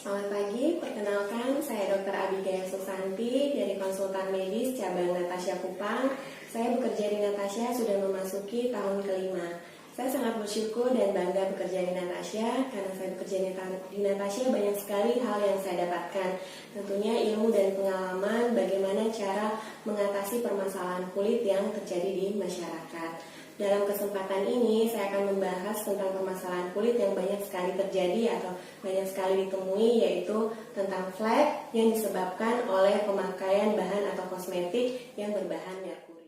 Selamat pagi, perkenalkan saya Dr. Abigaya Susanti dari Konsultan Medis Cabang Natasha Kupang. Saya bekerja di Natasha sudah memasuki tahun kelima. Saya sangat bersyukur dan bangga bekerja di Natasha karena saya bekerja di Natasha banyak sekali hal yang saya dapatkan. Tentunya ilmu dan pengalaman bagaimana cara mengatasi permasalahan kulit yang terjadi di masyarakat. Dalam kesempatan ini saya akan membahas tentang permasalahan kulit yang banyak sekali terjadi atau banyak sekali ditemui, yaitu tentang flek yang disebabkan oleh pemakaian bahan atau kosmetik yang berbahan merkuri.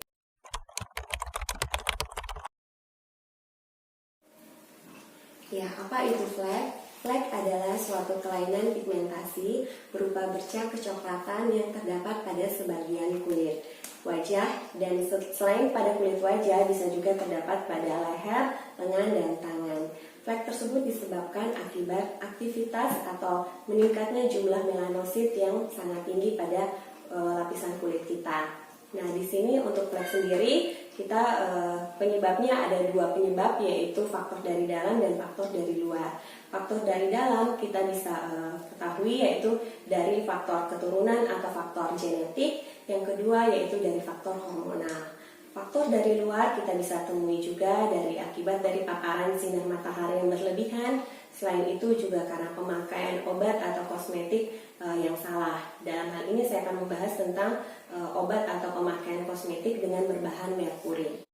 Ya, apa itu flek? Flek adalah suatu kelainan pigmentasi berupa bercak kecoklatan yang terdapat pada sebagian kulit wajah, dan selain pada kulit wajah bisa juga terdapat pada leher, lengan, dan tangan. Flek tersebut disebabkan akibat aktivitas atau meningkatnya jumlah melanosit yang sangat tinggi pada lapisan kulit kita. Nah, di sini untuk flek sendiri kita penyebabnya ada dua penyebab, yaitu faktor dari dalam dan faktor dari luar. Faktor dari dalam kita bisa ketahui yaitu dari faktor keturunan atau faktor genetik. Yang kedua yaitu dari faktor hormonal. Faktor dari luar kita bisa temui juga dari akibat dari paparan sinar matahari yang berlebihan. Selain itu juga karena pemakaian obat atau kosmetik yang salah. Dalam hal ini saya akan membahas tentang obat atau pemakaian kosmetik dengan berbahan merkuri.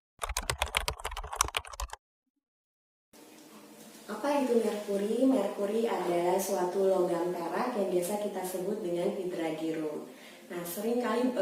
Apa itu merkuri? Merkuri adalah suatu logam perak yang biasa kita sebut dengan hydrargyrum. Nah, seringkali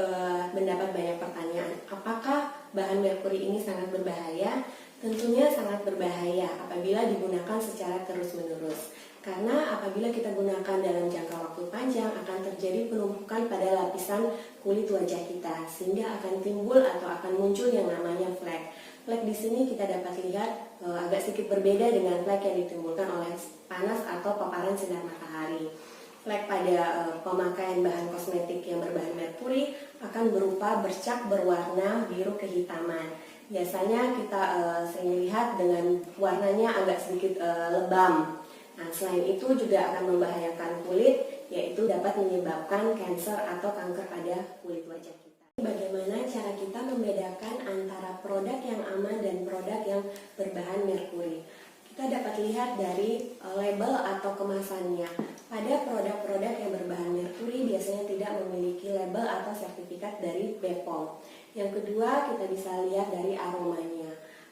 mendapat banyak pertanyaan, apakah bahan merkuri ini sangat berbahaya? Tentunya sangat berbahaya apabila digunakan secara terus-menerus. Karena apabila kita gunakan dalam jangka waktu panjang akan terjadi penumpukan pada lapisan kulit wajah kita, sehingga akan timbul atau akan muncul yang namanya flek. Flek di sini kita dapat lihat agak sedikit berbeda dengan flek yang ditimbulkan oleh panas atau paparan sinar matahari. Flek pada pemakaian bahan kosmetik yang berbahan merkuri akan berupa bercak berwarna biru kehitaman. Biasanya kita sering lihat dengan warnanya agak sedikit lebam. Nah, selain itu juga akan membahayakan kulit, yaitu dapat menyebabkan kanker atau kanker pada kulit wajah kita. Bagaimana cara kita membedakan antara produk yang aman dan produk yang berbahan merkuri? Kita dapat lihat dari label atau kemasannya. Pada produk-produk yang berbahan merkuri biasanya tidak memiliki label atau sertifikat dari BPOM. Yang kedua, kita bisa lihat dari aromanya.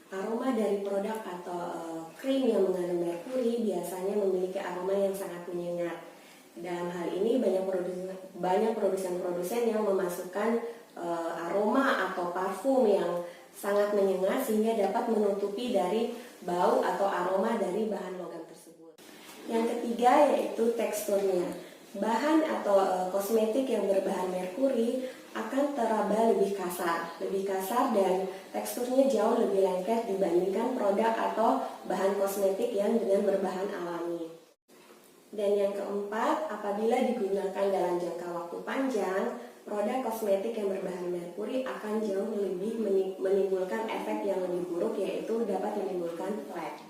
Aroma dari produk atau krim yang mengandung merkuri biasanya memiliki aroma yang sangat menyengat. Dalam hal ini banyak produsen-produsen yang memasukkan aroma atau parfum yang sangat menyengat sehingga dapat menutupi dari bau atau aroma dari bahan logam tersebut. Yang ketiga yaitu teksturnya. Bahan atau kosmetik yang berbahan merkuri akan teraba lebih kasar dan teksturnya jauh lebih lengket dibandingkan produk atau bahan kosmetik yang dengan berbahan alami. Dan yang keempat, apabila digunakan dalam jangka waktu panjang, produk kosmetik yang berbahan merkuri akan jauh lebih menimbulkan efek yang lebih buruk, yaitu dapat menimbulkan flek.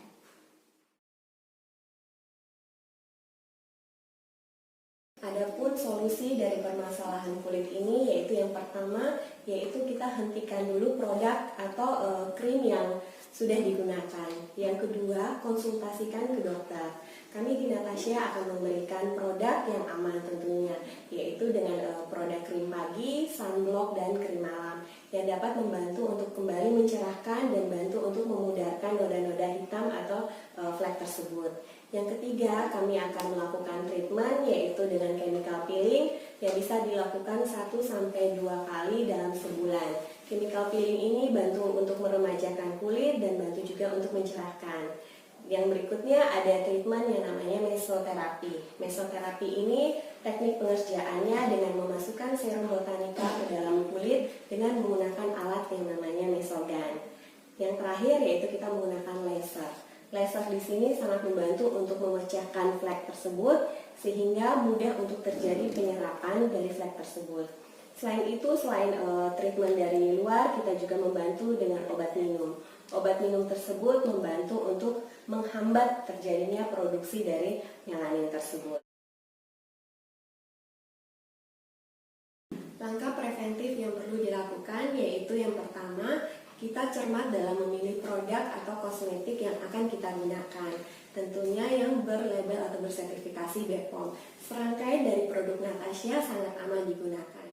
Adapun solusi dari permasalahan kulit ini yaitu yang pertama, yaitu kita hentikan dulu produk atau krim yang sudah digunakan. Yang kedua, konsultasikan ke dokter. Kami di Natasha akan memberikan produk yang aman tentunya, yaitu dengan produk krim pagi, sunblock, dan krim malam yang dapat membantu untuk kembali mencerahkan dan bantu untuk memudarkan noda-noda hitam atau flek tersebut. Yang ketiga, kami akan melakukan treatment yaitu dengan chemical peeling yang bisa dilakukan 1-2 kali dalam sebulan. Chemical peeling ini bantu untuk meremajakan kulit dan bantu juga untuk mencerahkan. Yang berikutnya ada treatment yang namanya mesoterapi. Mesoterapi ini teknik pengerjaannya dengan memasukkan serum botanika ke dalam kulit dengan menggunakan alat yang namanya mesogun. Yang terakhir yaitu kita menggunakan laser. Laser di sini sangat membantu untuk memecahkan flek tersebut sehingga mudah untuk terjadi penyerapan dari flek tersebut. Selain itu, selain treatment dari luar, kita juga membantu dengan obat minum. Obat minum tersebut membantu untuk menghambat terjadinya produksi dari melanin tersebut. preventif yang perlu dilakukan, yaitu yang pertama, kita cermat dalam memilih produk atau kosmetik yang akan kita gunakan. Tentunya yang berlabel atau bersertifikasi BPOM. Serangkaian dari produk Natasha sangat aman digunakan.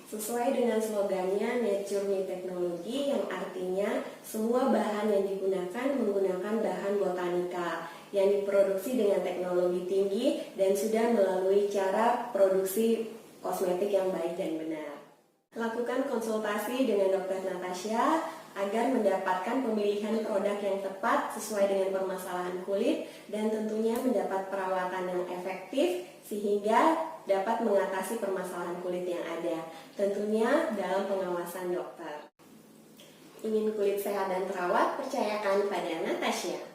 Sesuai dengan slogannya Nature Meet Technology, yang artinya semua bahan yang digunakan menggunakan bahan botanika yang diproduksi dengan teknologi tinggi dan sudah melalui cara produksi kosmetik yang baik dan benar. Lakukan konsultasi dengan Dr. Natasha agar mendapatkan pemilihan produk yang tepat sesuai dengan permasalahan kulit dan tentunya mendapat perawatan yang efektif sehingga dapat mengatasi permasalahan kulit yang ada, tentunya dalam pengawasan dokter. Ingin kulit sehat dan terawat? Percayakan pada Natasha.